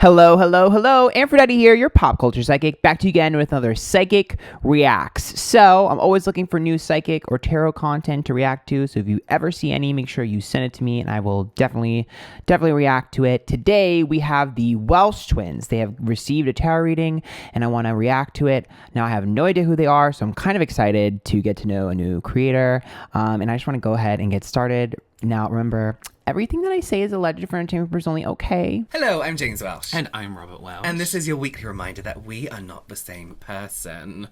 Hello, hello, hello. Antphrodite here, your pop culture psychic, back to you again with another Psychic Reacts. So, I'm always looking for new psychic or tarot content to react to. So, if you ever see any, make sure you send it to me and I will definitely react to it. Today, we have the Welsh Twins. They have received a tarot reading and I want to react to it. Now, I have no idea who they are, so I'm kind of excited to get to know a new creator. And I just want to go ahead and get started. Now, remember, everything that I say is alleged for entertainment purposes only, okay? Hello, I'm James Welsh. And I'm Robert Welsh. And this is your weekly reminder that we are not the same person.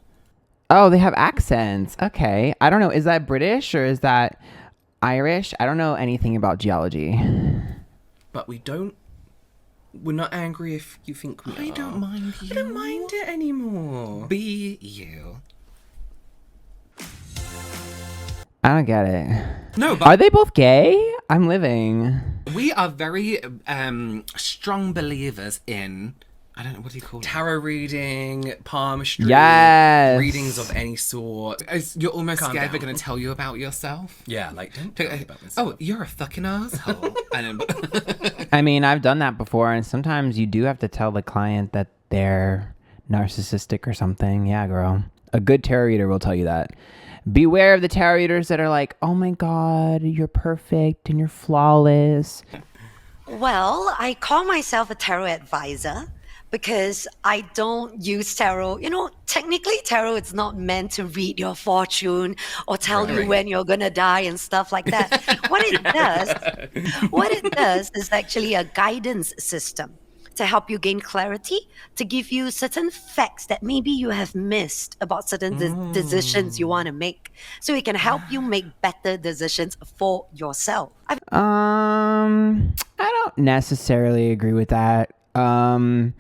Oh, they have accents. Okay. I don't know. Is that British or is that Irish? I don't know anything about geology. But we're not angry if you think we are. I don't mind you. I don't mind it anymore. Be you. I don't get it. No, but Are they both gay? I'm living. we are very strong believers in, I don't know, what do you call it? Tarot reading, palmistry, Yes. readings of any sort. You're almost Calm scared down. they're going to tell you about yourself. Yeah, like, don't tell me about myself. Oh, you're a fucking asshole. I mean, I've done that before, and sometimes you do have to tell the client that they're narcissistic or something. Yeah, girl. A good tarot reader will tell you that. Beware of the tarot readers that are like, oh my God, you're perfect and you're flawless. Well, I call myself a tarot advisor because I don't use tarot. You know, technically tarot is not meant to read your fortune or tell you when you're going to die and stuff like that. What it does is actually a guidance system to help you gain clarity, to give you certain facts that maybe you have missed about certain decisions you want to make. So it can help you make better decisions for yourself. I don't necessarily agree with that. So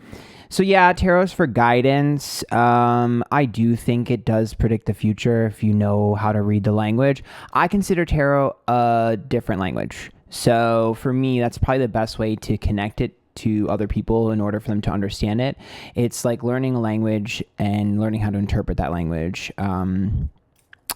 yeah, tarot's for guidance. I do think it does predict the future if you know how to read the language. I consider tarot a different language. So for me, that's probably the best way to connect it to other people in order for them to understand it. It's like learning a language and learning how to interpret that language.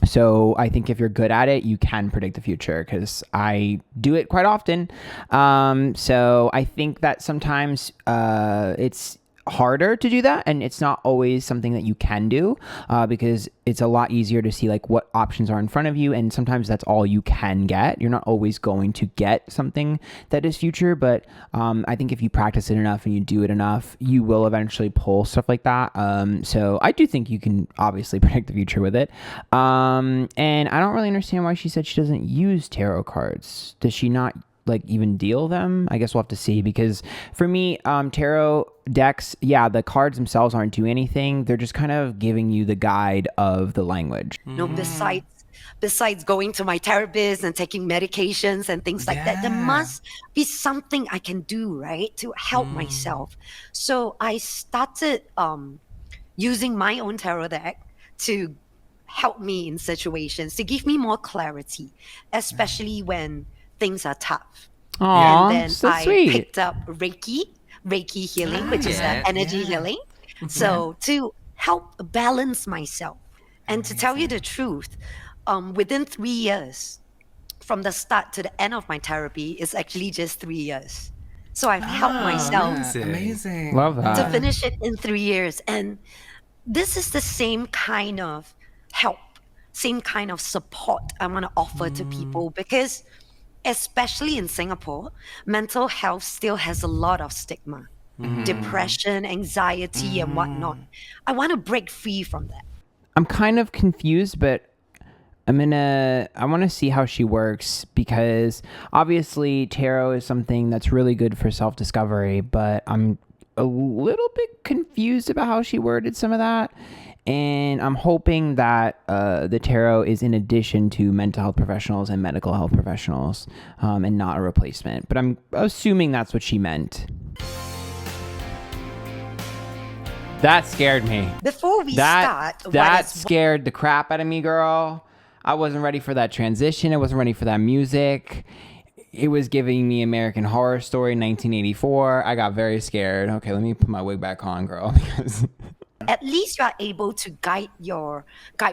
So I think if you're good at it, you can predict the future because I do it quite often. So I think that sometimes it's harder to do that, and it's not always something that you can do because it's a lot easier to see like what options are in front of you, and sometimes that's all you can get. You're not always going to get something that is future, but I think if you practice it enough and you do it enough, you will eventually pull stuff like that. So I do think you can obviously predict the future with it. And I don't really understand why she said she doesn't use tarot cards. Does she not like even deal them? I guess we'll have to see, because for me, tarot decks, yeah, the cards themselves aren't doing anything. They're just kind of giving you the guide of the language. You know, besides going to my therapist and taking medications and things like that, there must be something I can do, right, to help myself. So I started using my own tarot deck to help me in situations, to give me more clarity, especially when things are tough. Aww, And then so I sweet. picked up Reiki healing, which is energy healing. So to help balance myself. And to tell you the truth, within 3 years, from the start to the end of my therapy, is actually just 3 years. So I've helped myself Amazing. Love that. to finish it in 3 years. And this is the same kind of help, same kind of support I want to offer to people, because especially in Singapore, mental health still has a lot of stigma, depression, anxiety, and whatnot. I want to break free from that. I'm kind of confused, but I want to see how she works, because obviously tarot is something that's really good for self-discovery, but I'm a little bit confused about how she worded some of that. And I'm hoping that the tarot is in addition to mental health professionals and medical health professionals, and not a replacement. But I'm assuming that's what she meant. That scared me. Before we start, That scared the crap out of me, girl. I wasn't ready for that transition. I wasn't ready for that music. It was giving me American Horror Story 1984. I got very scared. Okay, let me put my wig back on, girl, because at least you are able to guide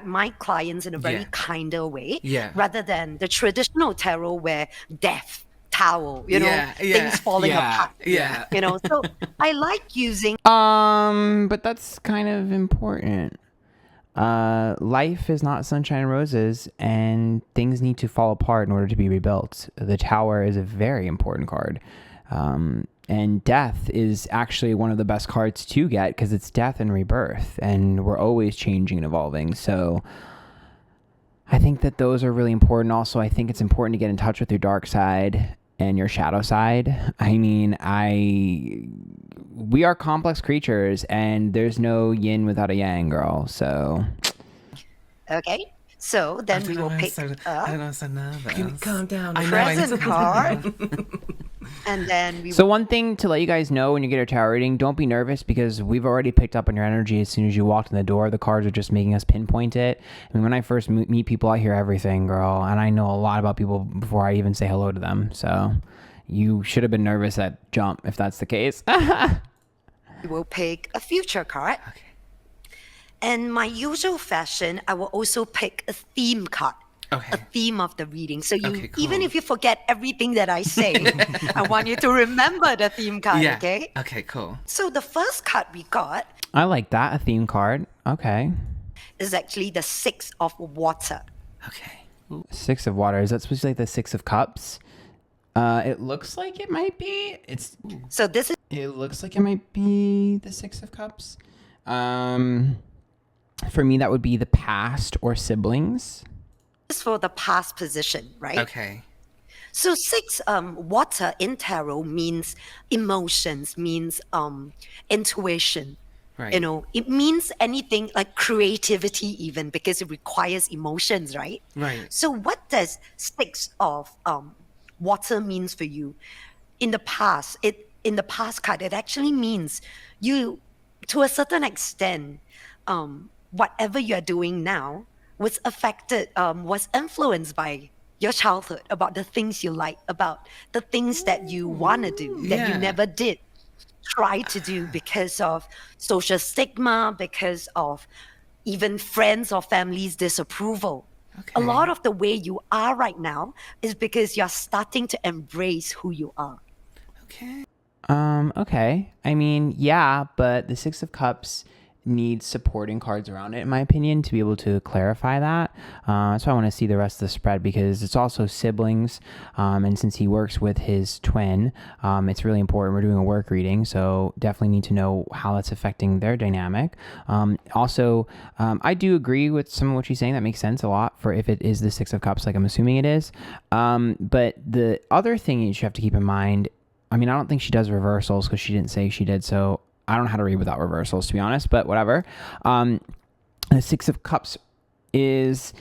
my clients in a very kinder way, rather than the traditional tarot where death towel, Yeah, things falling apart. yeah. So I like using. But that's kind of important. Life is not sunshine and roses, and things need to fall apart in order to be rebuilt. The Tower is a very important card. And death is actually one of the best cards to get because it's death and rebirth, and we're always changing and evolving. So I think that those are really important. Also, I think it's important to get in touch with your dark side and your shadow side. I mean, we are complex creatures, and there's no yin without a yang, girl. So, Okay, so then we will pick I a don't know, I'm so nervous. Can you calm down? I know, present card, and then we so one thing to let you guys know when you get a tarot reading, don't be nervous because we've already picked up on your energy as soon as you walked in the door. The cards are just making us pinpoint it. I mean, when I first meet people, I hear everything, girl, and I know a lot about people before I even say hello to them. So you should have been nervous at jump if that's the case. will pick a future card. Okay. And my usual fashion, I will also pick a theme card. Okay. A theme of the reading. So Okay, cool. even if you forget everything that I say, I want you to remember the theme card, Yeah. okay? Okay, cool. So the first card we got I like that, a theme card. Okay. is actually the Six of Water. Okay. Six of Water. Is that supposed to be like the Six of Cups? It looks like it might be. So this is It looks like it might be the Six of Cups. For me, that would be the past or siblings. for the past position, right? Okay. So six water in tarot means emotions, means intuition. Right. It means anything like creativity even because it requires emotions, right? Right. So what does six of water means for you? In the past card, it actually means you, to a certain extent, whatever you're doing now was affected, was influenced by your childhood, about the things you like, about the things that you want to do that Yeah. you never did try to do because of social stigma, because of even friends or family's disapproval. A lot of the way you are right now is because you're starting to embrace who you are. Okay. Okay. I mean, yeah, but the Six of Cups needs supporting cards around it, in my opinion, to be able to clarify that. That's why I want to see the rest of the spread, because it's also siblings. And since he works with his twin, it's really important. We're doing a work reading, so definitely need to know how that's affecting their dynamic. Also, I do agree with some of what she's saying. That makes sense a lot for if it is the Six of Cups, like I'm assuming it is. But the other thing you should have to keep in mind, I mean, I don't think she does reversals because she didn't say she did, so I don't know how to read without reversals, to be honest, but whatever. The Six of Cups is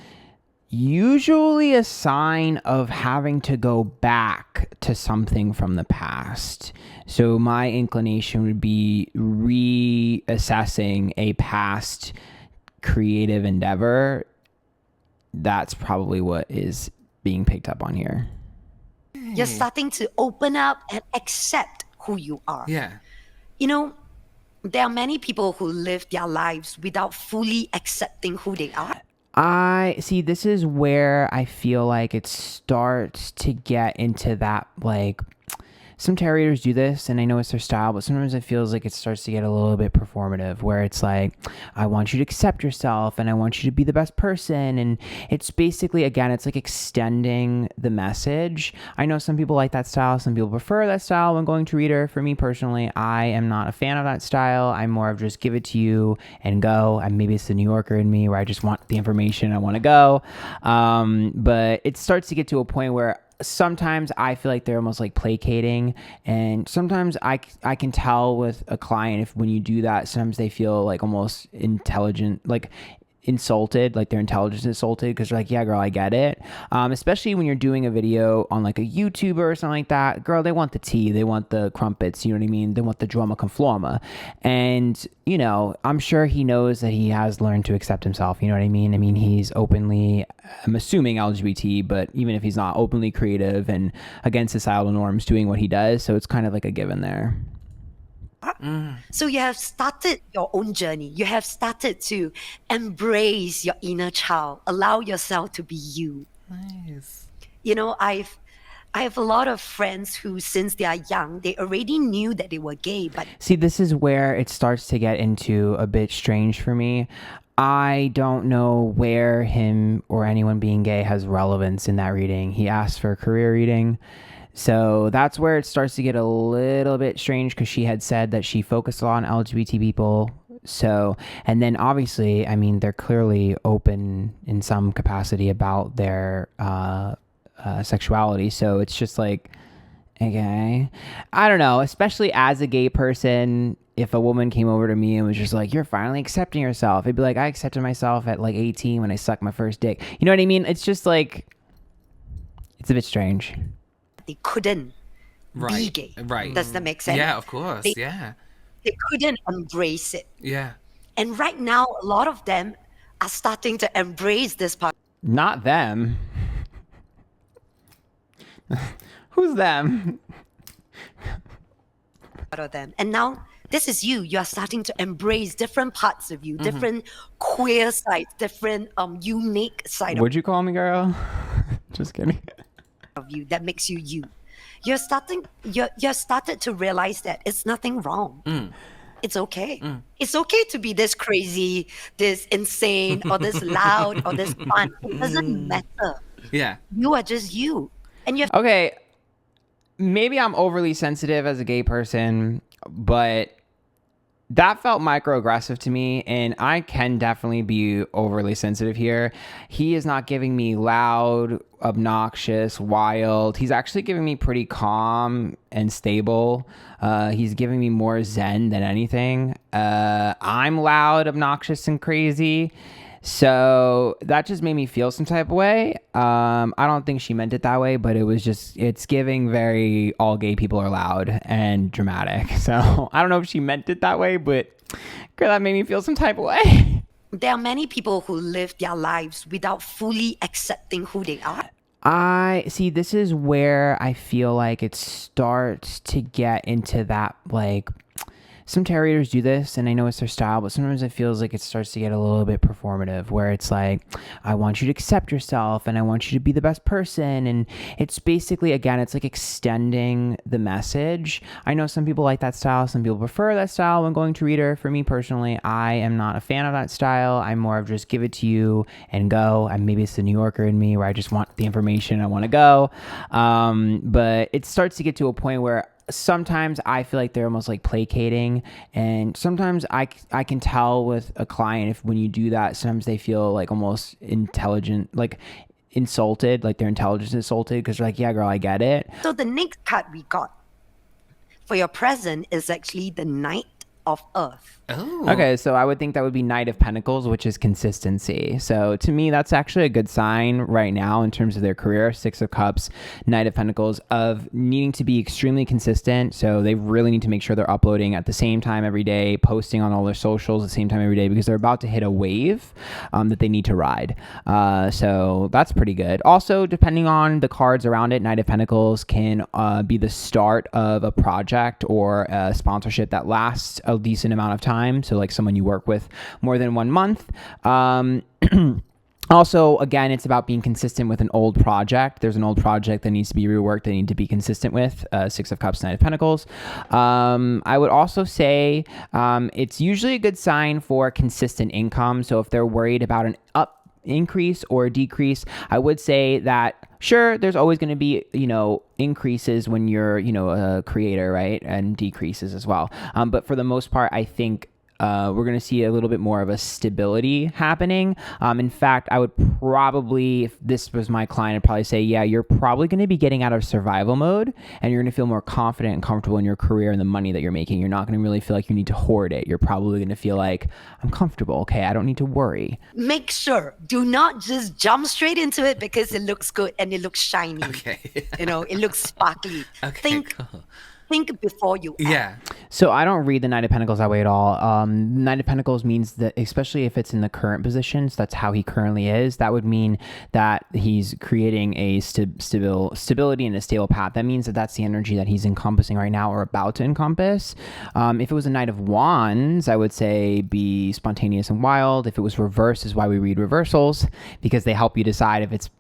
usually a sign of having to go back to something from the past. So my inclination would be reassessing a past creative endeavor. That's probably what is being picked up on here. You're starting to open up and accept who you are. Yeah. There are many people who live their lives without fully accepting who they are. I see, this is where I feel like it starts to get into that, like, some tarot readers do this, and I know it's their style, but sometimes it feels like it starts to get a little bit performative, where it's like, I want you to accept yourself, and I want you to be the best person, and it's basically, again, it's like extending the message. I know some people like that style, some people prefer that style when going to reader. For me personally, I am not a fan of that style. I'm more of just give it to you and go, and maybe it's the New Yorker in me where I just want the information, I want to go, but it starts to get to a point where sometimes I feel like they're almost like placating, and sometimes I can tell with a client if when you do that, sometimes they feel like almost intelligent, like insulted, like their intelligence insulted, because they're like, yeah, girl, I get it. Especially when you're doing a video on like a YouTuber or something like that, girl, they want the tea, they want the crumpets, you know what I mean? They want the drama conflama. And, I'm sure he knows that he has learned to accept himself, you know what I mean? I mean, he's openly, I'm assuming LGBT, but even if he's not, openly creative and against societal norms doing what he does, so it's kind of like a given there. So you have started your own journey. You have started to embrace your inner child, allow yourself to be you. Nice. I have a lot of friends who, since they are young, they already knew that they were gay, but See, this is where it starts to get into a bit strange for me. I don't know where him or anyone being gay has relevance in that reading. He asked for a career reading. So that's where it starts to get a little bit strange, because she had said that she focused a lot on LGBT people. So, and then obviously, I mean, they're clearly open in some capacity about their sexuality. So it's just like, okay, I don't know, especially as a gay person, if a woman came over to me and was just like, you're finally accepting yourself, it'd be like, I accepted myself at like 18 when I sucked my first dick. You know what I mean? It's just like, it's a bit strange. they couldn't be Right. gay. Right. Does that make sense? Yeah, of course. They- Yeah. They couldn't embrace it. Yeah. And right now, a lot of them are starting to embrace this part Not them. Who's them? of them. And now, this is you. You are starting to embrace different parts of you, different queer sides, different unique side Would you call me girl? Just kidding. of you that makes you you. You're started to realize that it's nothing wrong. It's okay. It's okay to be this crazy, this insane, or this loud, or this fun. It doesn't matter. Yeah. You are just you. And you have Okay, maybe I'm overly sensitive as a gay person, but that felt microaggressive to me, and I can definitely be overly sensitive here. He is not giving me loud, obnoxious, wild. He's actually giving me pretty calm and stable. He's giving me more zen than anything. I'm loud, obnoxious, and crazy. So that just made me feel some type of way. I don't think she meant it that way, but it's giving very all gay people are loud and dramatic. So I don't know if she meant it that way, but girl, that made me feel some type of way. there are many people who live their lives without fully accepting who they are. I see, this is where I feel like it starts to get into that, like, some tarot readers do this, and I know it's their style, but sometimes it feels like it starts to get a little bit performative, where it's like, I want you to accept yourself, and I want you to be the best person, and it's basically, again, it's like extending the message. I know some people like that style, some people prefer that style when going to reader. For me personally, I am not a fan of that style. I'm more of just give it to you and go. And maybe it's the New Yorker in me, where I just want the information, I want to go. But it starts to get to a point where sometimes I feel like they're almost like placating, and sometimes I can tell with a client, if when you do that, sometimes they feel like almost intelligent, like insulted, like their intelligence insulted, because they're like, yeah girl, I get it. So the next card we got for your present is actually the Knight of Earth. Oh. Okay, so I would think that would be Knight of Pentacles, which is consistency. So to me, that's actually a good sign right now in terms of their career. Six of Cups, Knight of Pentacles, of needing to be extremely consistent. So they really need to make sure they're uploading at the same time every day, posting on all their socials at the same time every day, because they're about to hit a wave that they need to ride. So that's pretty good. Also, depending on the cards around it, Knight of Pentacles can be the start of a project or a sponsorship that lasts a decent amount of time. So like someone you work with more than 1 month. Also, again, it's about being consistent with an old project. There's an old project that needs to be reworked, they need to be consistent with. Six of Cups, Knight of Pentacles. I would also say it's usually a good sign for consistent income. So if they're worried about an increase or a decrease, I would say that sure, there's always going to be, increases when you're, a creator, right? And decreases as well. But for the most part, I think we're going to see a little bit more of a stability happening. In fact, I would probably, if this was my client, I'd probably say, yeah, you're probably going to be getting out of survival mode, and you're going to feel more confident and comfortable in your career and the money that you're making. You're not going to really feel like you need to hoard it. You're probably going to feel like, I'm comfortable. Okay, I don't need to worry. Make sure, do not just jump straight into it because it looks good and it looks shiny. Okay. It looks sparkly. Okay, cool. Think before you act. Yeah. So I don't read the Knight of Pentacles that way at all. Knight of Pentacles means that, especially if it's in the current positions, that's how he currently is. That would mean that he's creating a stability and a stable path. That means that that's the energy that he's encompassing right now, or about to encompass. If it was a Knight of Wands, I would say be spontaneous and wild. If it was reversed, is why we read reversals, because they help you decide if it's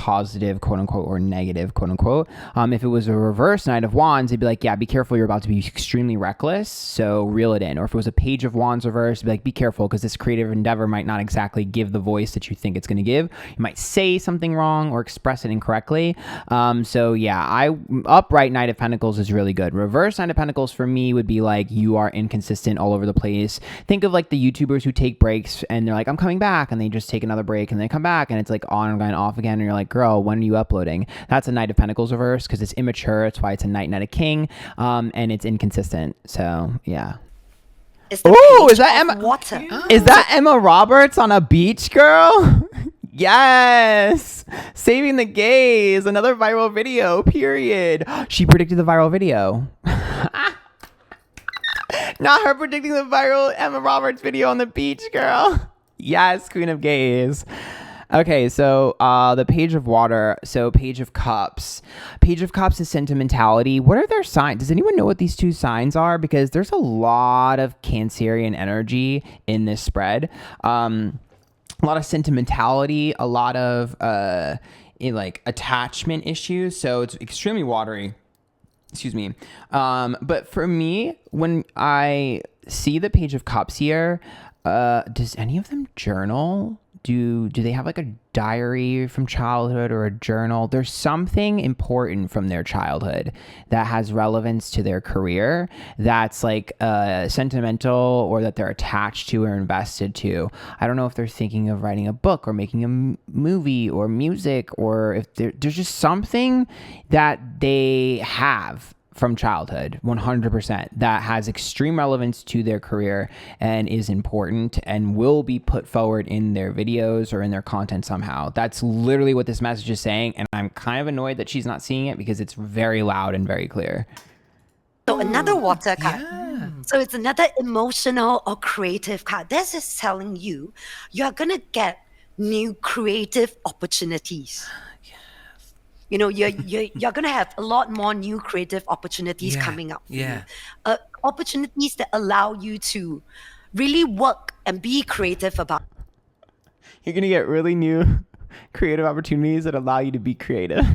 positive, quote unquote, or negative, quote unquote. If it was a reverse Knight of Wands, it'd be like, yeah, be careful, you're about to be extremely reckless, so reel it in. Or if it was a Page of Wands reverse, it'd be like, be careful, because this creative endeavor might not exactly give the voice that you think it's going to give. You might say something wrong or express it incorrectly. So yeah, upright Knight of Pentacles is really good. Reverse Knight of Pentacles for me would be like, you are inconsistent all over the place. Think of like the YouTubers who take breaks and they're like, I'm coming back, and they just take another break and they come back and it's like on again, off again, and you're like, girl, when are you uploading? That's a Knight of Pentacles reverse, because it's immature. It's why it's a Knight of King, and it's inconsistent. So yeah. Oh, is that Emma? Water. Is that Emma Roberts on a beach, girl? Yes, saving the gays, another viral video, period. She predicted the viral video. Not her predicting the viral Emma Roberts video on the beach, girl. Yes, Queen of Gays. Okay, so the Page of Water, so Page of Cups. Page of Cups is sentimentality. What are their signs? Does anyone know what these two signs are? Because there's a lot of Cancerian energy in this spread. A lot of sentimentality, a lot of like attachment issues. So it's extremely watery. Excuse me. But for me, when I see the Page of Cups here, does any of them journal? Do they have like a diary from childhood or a journal? There's something important from their childhood that has relevance to their career, that's like sentimental, or that they're attached to or invested to. I don't know if they're thinking of writing a book or making a movie or music, or if there's just something that they have from childhood, 100%, that has extreme relevance to their career and is important and will be put forward in their videos or in their content somehow. That's literally what this message is saying, and I'm kind of annoyed that she's not seeing it because it's very loud and very clear. So another water card. Yeah. So it's another emotional or creative card. This is telling you you're going to get new creative opportunities. You know, you're going to have a lot more new creative opportunities coming up for you. Opportunities that allow you to really work and be creative about. You're going to get really new creative opportunities that allow you to be creative.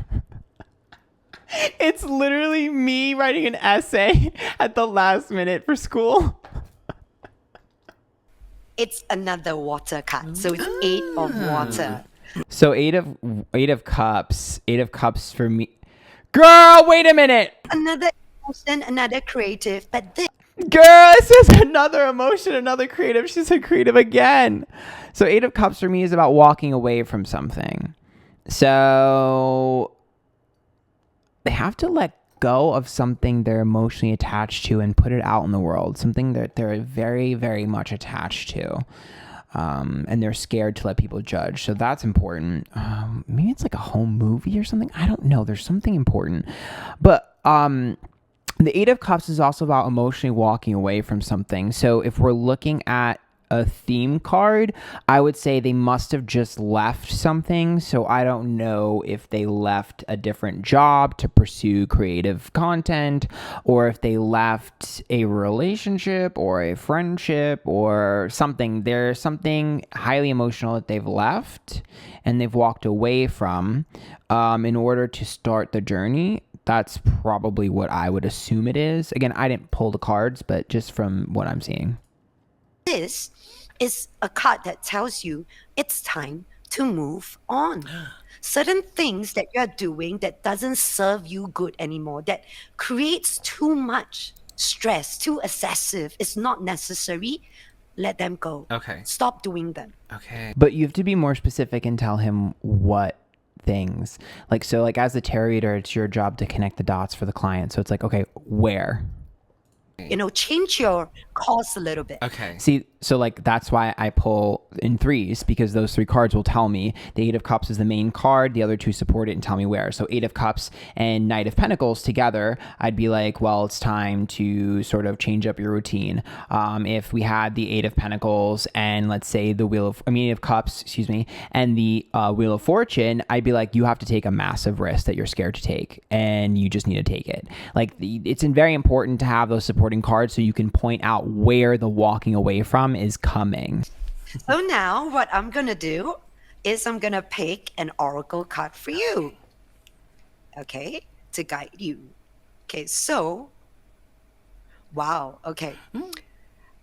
It's literally me writing an essay at the last minute for school. It's another water card. So it's 8 of water. So eight of cups for me. Girl, wait a minute. Another emotion, another creative, but this. Girl, it says another emotion, another creative. She said creative again. So 8 of Cups for me is about walking away from something. So they have to let go of something they're emotionally attached to and put it out in the world. Something that they're very, very much attached to. And they're scared to let people judge. So that's important. Maybe it's like a home movie or something. I don't know. There's something important. But the 8 of Cups is also about emotionally walking away from something. So if we're looking at a theme card, I would say they must have just left something. So I don't know if they left a different job to pursue creative content, or if they left a relationship or a friendship or something. There's something highly emotional that they've left and they've walked away from in order to start the journey. That's probably what I would assume it is. Again, I didn't pull the cards, but just from what I'm seeing. This is a card that tells you it's time to move on. Certain things that you're doing that doesn't serve you good anymore, that creates too much stress, too excessive, it's not necessary, let them go. Okay. Stop doing them. Okay. But you have to be more specific and tell him what things. Like, so like as the tarot reader, it's your job to connect the dots for the client. So it's like, okay, where? You know, change your course a little bit. Okay. See, so like that's why I pull in threes, because those 3 cards will tell me. The 8 of Cups is the main card, the other 2 support it and tell me where. So 8 of Cups and Knight of Pentacles together, I'd be like, well, it's time to sort of change up your routine. If we had the 8 of Pentacles and let's say the 8 of Cups, excuse me, and the Wheel of Fortune, I'd be like, you have to take a massive risk that you're scared to take and you just need to take it. Like it's very important to have those supporting cards so you can point out where the walking away from is coming. So now what I'm going to do is I'm going to pick an oracle card for you. Okay, to guide you. Okay, so, wow, okay.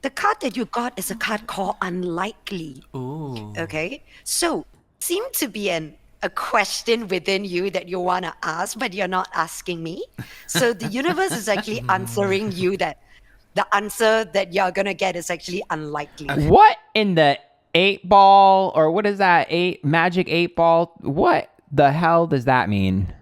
The card that you got is a card called Unlikely. Ooh. Okay, so seem to be a question within you that you want to ask, but you're not asking me. So the universe is actually answering you that the answer that you're going to get is actually unlikely. What in the 8-ball, or what is that? Magic 8-ball? What the hell does that mean?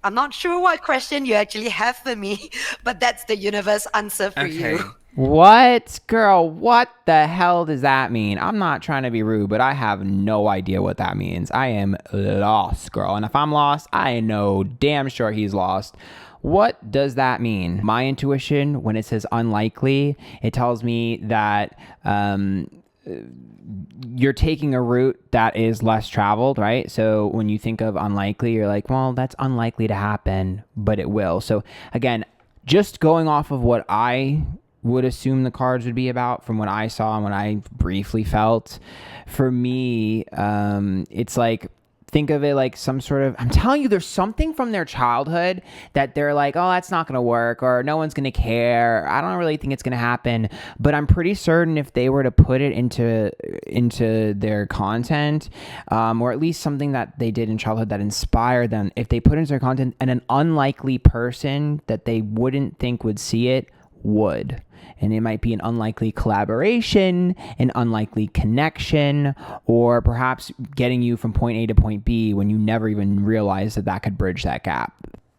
I'm not sure what question you actually have for me, but that's the universe answer for you. What? Girl, what the hell does that mean? I'm not trying to be rude, but I have no idea what that means. I am lost, girl. And if I'm lost, I know damn sure he's lost. What does that mean? My intuition, when it says unlikely, it tells me that you're taking a route that is less traveled, right? So when you think of unlikely, you're like, well, that's unlikely to happen, but it will. So again, just going off of what I would assume the cards would be about from what I saw and what I briefly felt, for me, it's like, think of it like some sort of, I'm telling you, there's something from their childhood that they're like, oh, that's not going to work, or no one's going to care. I don't really think it's going to happen. But I'm pretty certain if they were to put it into their content, or at least something that they did in childhood that inspired them, if they put into their content and an unlikely person that they wouldn't think would see it would. And it might be an unlikely collaboration, an unlikely connection, or perhaps getting you from point A to point B when you never even realized that could bridge that gap.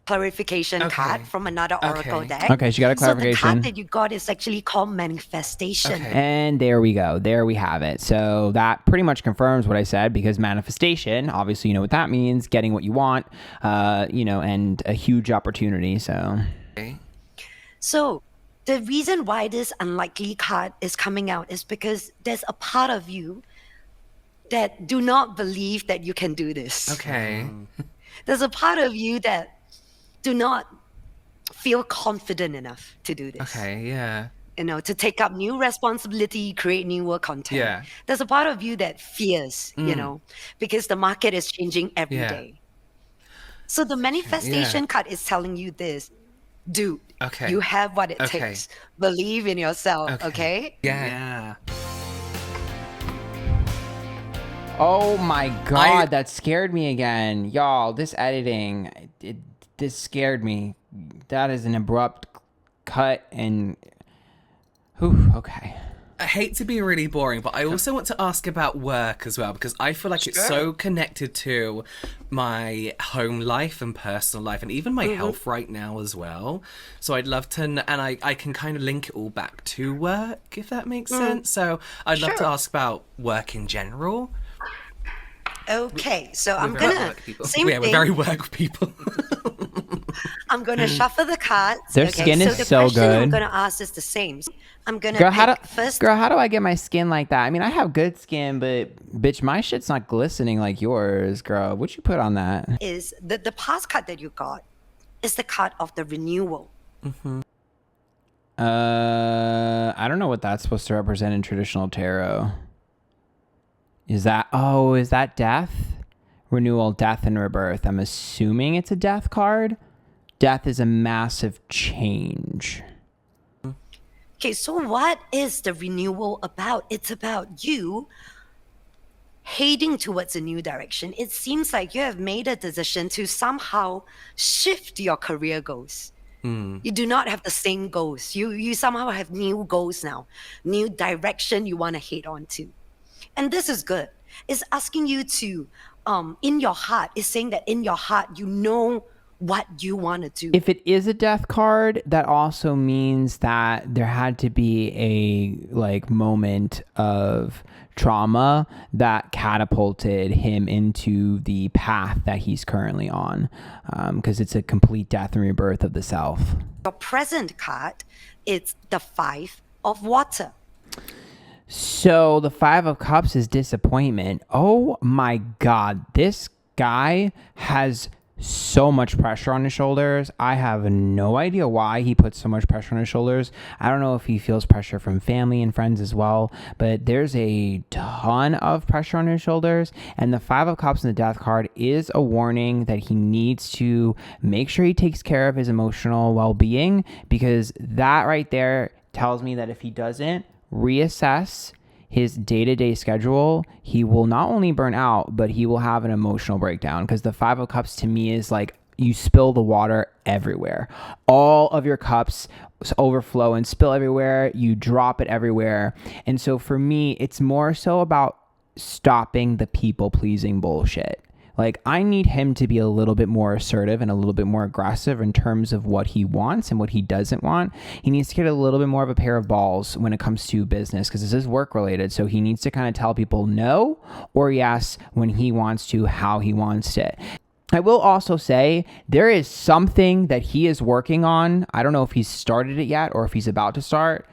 Clarification card from another oracle deck. Okay, she got a clarification. So the card that you got is actually called manifestation. And there we go. There we have it. So that pretty much confirms what I said, because manifestation, obviously you know what that means, getting what you want, and a huge opportunity. So the reason why this unlikely card is coming out is because there's a part of you that do not believe that you can do this. Okay. There's a part of you that do not feel confident enough to do this. Okay, yeah. To take up new responsibility, create new work content. Yeah. There's a part of you that fears, because the market is changing every day. So the manifestation card is telling you this. Dude, you have what it takes. Believe in yourself, okay? Yeah. Oh my God, that scared me again. Y'all, this editing, this scared me. That is an abrupt cut and... okay. I hate to be really boring, but I also want to ask about work as well, because I feel like it's so connected to my home life and personal life and even my health right now as well. So I'd love to, and I can kind of link it all back to work, if that makes sense. So I'd love to ask about work in general. Okay, so I'm gonna we're very work people. I'm gonna shuffle the cards. Their skin is so question good. I'm gonna ask is the same. I'm gonna Girl, how do I get my skin like that? I mean, I have good skin, but bitch, my shit's not glistening like yours, girl. What you put on that? Is the past card that you got is the card of the renewal. I don't know what that's supposed to represent in traditional tarot. Is that death? Renewal, death, and rebirth. I'm assuming it's a death card. Death is a massive change. Okay, so what is the renewal about? It's about you heading towards a new direction. It seems like you have made a decision to somehow shift your career goals. You do not have the same goals. You somehow have new goals now, new direction you want to head on to. And this is good. It's asking you to, in your heart, it's saying that in your heart, you know what you want to do. If it is a death card, that also means that there had to be a moment of trauma that catapulted him into the path that he's currently on, because it's a complete death and rebirth of the self. Your present card, it's the 5 of water. So the 5 of Cups is disappointment. Oh my God, this guy has so much pressure on his shoulders. I have no idea why he puts so much pressure on his shoulders. I don't know if he feels pressure from family and friends as well, but there's a ton of pressure on his shoulders. And the Five of Cups and the Death card is a warning that he needs to make sure he takes care of his emotional well-being, because that right there tells me that if he doesn't reassess his day-to-day schedule, he will not only burn out, but he will have an emotional breakdown, because the Five of Cups to me is like you spill the water everywhere. All of your cups overflow and spill everywhere. You drop it everywhere. And so for me, it's more so about stopping the people-pleasing bullshit. Like, I need him to be a little bit more assertive and a little bit more aggressive in terms of what he wants and what he doesn't want. He needs to get a little bit more of a pair of balls when it comes to business, because this is work related. So he needs to kind of tell people no or yes when he wants to, how he wants it. I will also say there is something that he is working on. I don't know if he's started it yet or if he's about to start,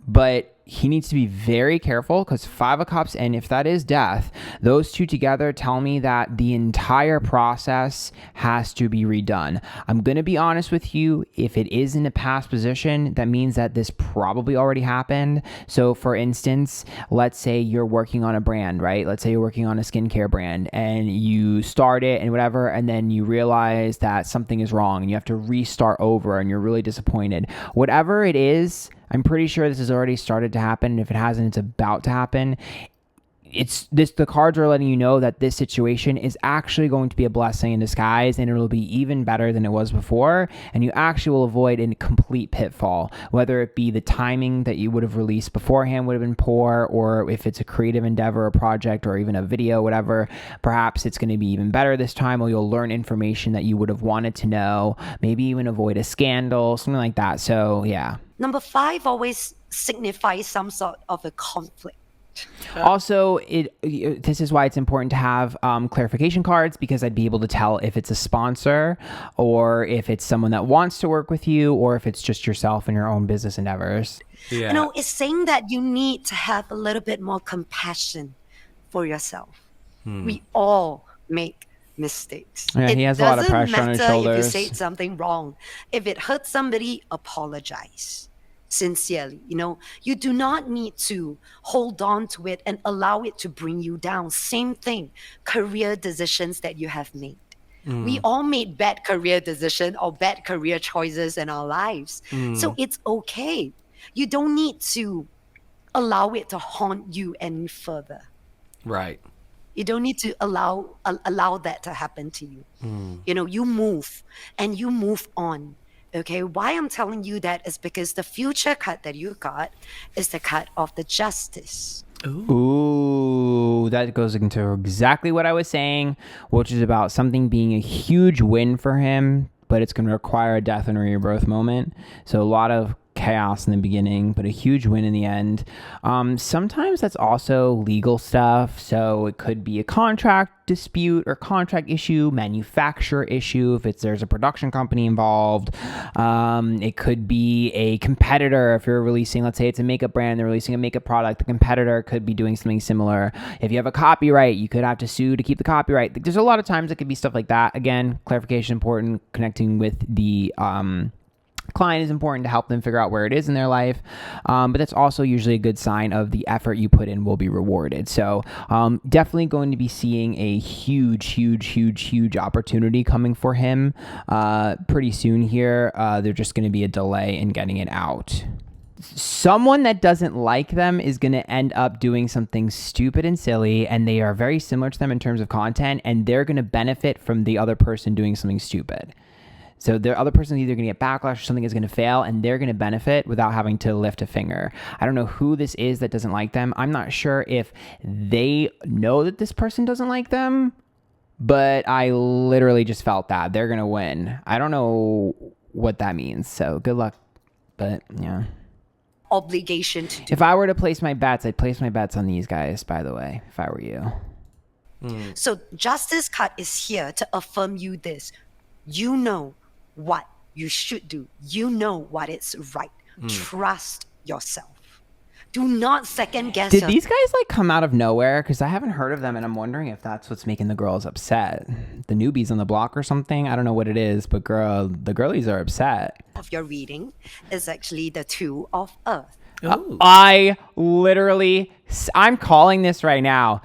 but he needs to be very careful, because Five of Cups, and if that is Death, those two together tell me that the entire process has to be redone. I'm going to be honest with you. If it is in a past position, that means that this probably already happened. So for instance, let's say you're working on a brand, right? Let's say you're working on a skincare brand and you start it and whatever, and then you realize that something is wrong and you have to restart over and you're really disappointed. Whatever it is, I'm pretty sure this has already started to happen. And if it hasn't, it's about to happen. The cards are letting you know that this situation is actually going to be a blessing in disguise, and it'll be even better than it was before. And you actually will avoid a complete pitfall, whether it be the timing that you would have released beforehand would have been poor, or if it's a creative endeavor, a project, or even a video, whatever, perhaps it's going to be even better this time, or you'll learn information that you would have wanted to know, maybe even avoid a scandal, something like that. So yeah. Number 5 always signifies some sort of a conflict. Also, this is why it's important to have clarification cards, because I'd be able to tell if it's a sponsor or if it's someone that wants to work with you, or if it's just yourself and your own business endeavors. Yeah. You know, it's saying that you need to have a little bit more compassion for yourself. We all make mistakes. Yeah, he has a lot of pressure on his shoulders. If you say something wrong, if it hurts somebody, apologize sincerely. You know, you do not need to hold on to it and allow it to bring you down. Same thing, career decisions that you have made. We all made bad career decisions or bad career choices in our lives. So it's okay. You don't need to allow it to haunt you any further. Right. You don't need to allow that to happen to you. You know, you move and you move on. Okay, why I'm telling you that is because the future card that you got is the card of the Justice. Ooh, that goes into exactly what I was saying, which is about something being a huge win for him, but it's going to require a death and rebirth moment. So a lot of chaos in the beginning, but a huge win in the end. Sometimes that's also legal stuff. So it could be a contract dispute or contract issue, manufacturer issue if there's a production company involved. It could be a competitor if you're releasing, let's say it's a makeup brand, they're releasing a makeup product, the competitor could be doing something similar. If you have a copyright, you could have to sue to keep the copyright. There's a lot of times it could be stuff like that. Again, clarification important, connecting with the client is important to help them figure out where it is in their life, but that's also usually a good sign of the effort you put in will be rewarded. So definitely going to be seeing a huge opportunity coming for him pretty soon here. There's just going to be a delay in getting it out. Someone that doesn't like them is going to end up doing something stupid and silly, and they are very similar to them in terms of content, and they're going to benefit from the other person doing something stupid. So the other person is either going to get backlash or something is going to fail, and they're going to benefit without having to lift a finger. I don't know who this is that doesn't like them. I'm not sure if they know that this person doesn't like them, but I literally just felt that they're going to win. I don't know what that means. So good luck. But yeah. Obligation to do. If I were to place my bets, I'd place my bets on these guys, by the way, if I were you. So Justice card is here to affirm you this. You know what you should do. You know what is right. Trust yourself. Do not second guess Did yourself. these guys like come out of nowhere? Because I haven't heard of them, and I'm wondering if that's what's making the girls upset. The newbies on the block or something. I don't know what it is, but the girlies are upset. Of your reading is actually the Two of Earth. I'm calling this right now.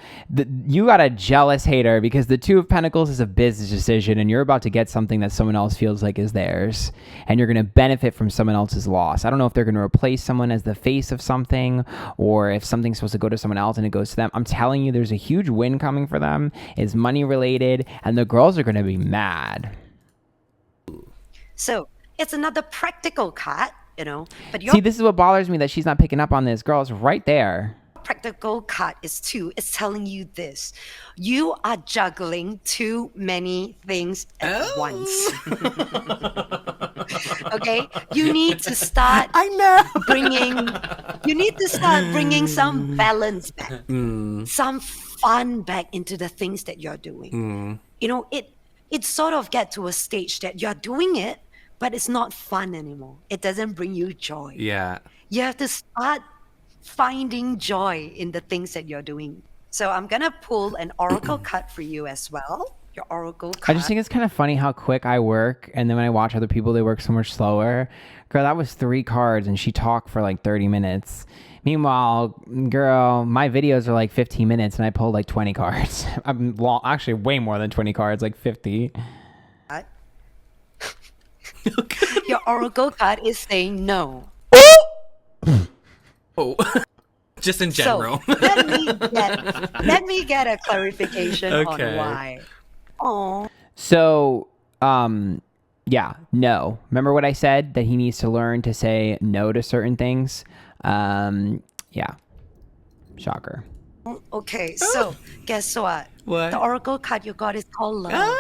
You got a jealous hater because the Two of Pentacles is a business decision, and you're about to get something that someone else feels like is theirs, and you're going to benefit from someone else's loss. I don't know if they're going to replace someone as the face of something, or if something's supposed to go to someone else and it goes to them. I'm telling you, there's a huge win coming for them. It's money related, and the girls are going to be mad. So it's another practical card, but your See, this is what bothers me, that she's not picking up on this. Girls, right there. practical card is two. It's telling you this. You are juggling too many things at once. Okay? You need to start bringing some balance back. Some fun back into the things that you're doing. It sort of get to a stage that you're doing it, but it's not fun anymore. It doesn't bring you joy. Yeah. You have to start finding joy in the things that you're doing. So I'm going to pull an oracle card for you as well. Your oracle card. I just think it's kind of funny how quick I work, and then when I watch other people, they work so much slower. Girl, that was 3 cards, and she talked for like 30 minutes. Meanwhile, girl, my videos are like 15 minutes, and I pulled like 20 cards. Actually, way more than 20 cards, like 50. Your oracle card is saying no. Oh, just in general. So let me get a clarification on why. Oh. So, yeah, no. Remember what I said? That he needs to learn to say no to certain things? Yeah. Shocker. Okay, so guess what? What? The oracle card you got is called love.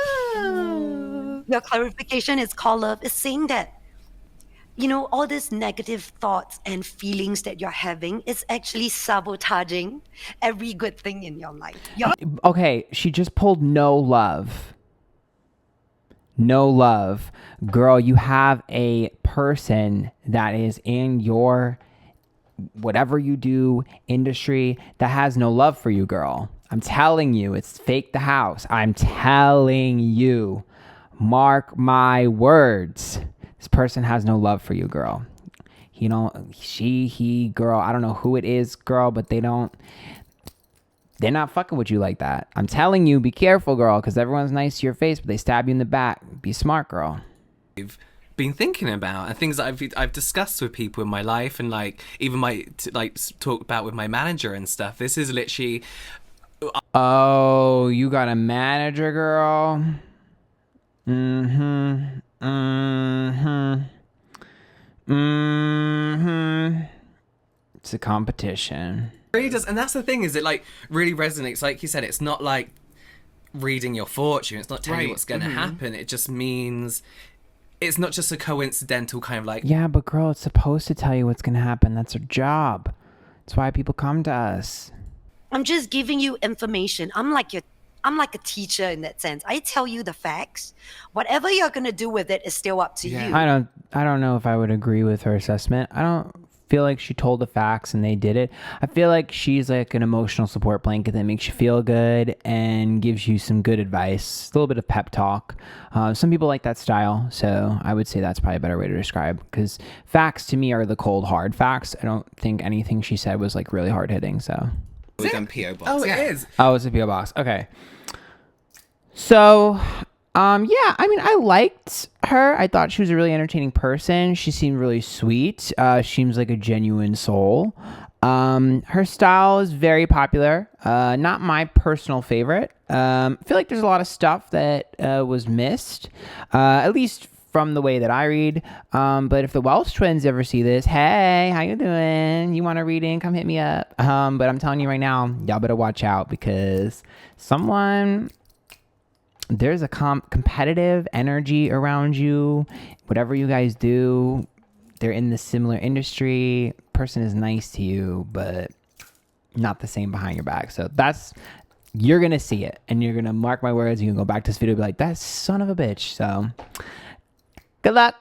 Your clarification is called love. It's saying that, all these negative thoughts and feelings that you're having is actually sabotaging every good thing in your life. Okay, she just pulled no love. No love. Girl, you have a person that is in your whatever you do industry that has no love for you, girl. I'm telling you, it's fake the house. I'm telling you. Mark my words. This person has no love for you, girl. He, girl, I don't know who it is, girl, but they're not fucking with you like that. I'm telling you, be careful, girl, because everyone's nice to your face, but they stab you in the back. Be smart, girl. I've been thinking about, and things that I've discussed with people in my life, and like even talk about with my manager and stuff. This is literally. Oh, you got a manager, girl? It's a competition. It really does, and that's the thing, is it like really resonates. Like you said, it's not like reading your fortune. It's not telling you what's going to happen. It just means it's not just a coincidental kind of like. Yeah, but girl, it's supposed to tell you what's going to happen. That's our job. That's why people come to us. I'm just giving you information. I'm like a teacher in that sense. I tell you the facts. Whatever you're gonna do with it is still up to you. I don't know if I would agree with her assessment. I don't feel like she told the facts and they did it. I feel like she's like an emotional support blanket that makes you feel good and gives you some good advice, a little bit of pep talk. Some people like that style, so I would say that's probably a better way to describe, because facts to me are the cold hard facts. I don't think anything she said was like really hard hitting. So We've done P.O. Box. Oh, it is. Oh, it's a P.O. box. Okay. So, yeah, I mean, I liked her. I thought she was a really entertaining person. She seemed really sweet. Seems like a genuine soul. Her style is very popular. Not my personal favorite. I feel like there's a lot of stuff that was missed, at least from the way that I read. But if the Welsh Twins ever see this, hey, how you doing? You want a reading? Come hit me up. But I'm telling you right now, y'all better watch out, because there's a competitive energy around you. Whatever you guys do, they're in the similar industry. Person is nice to you, but not the same behind your back. So you're going to see it, and you're going to mark my words. You can go back to this video and be like, that son of a bitch. So good luck.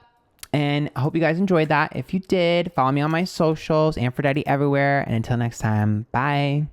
And I hope you guys enjoyed that. If you did, follow me on my socials, Antphrodite everywhere. And until next time, bye.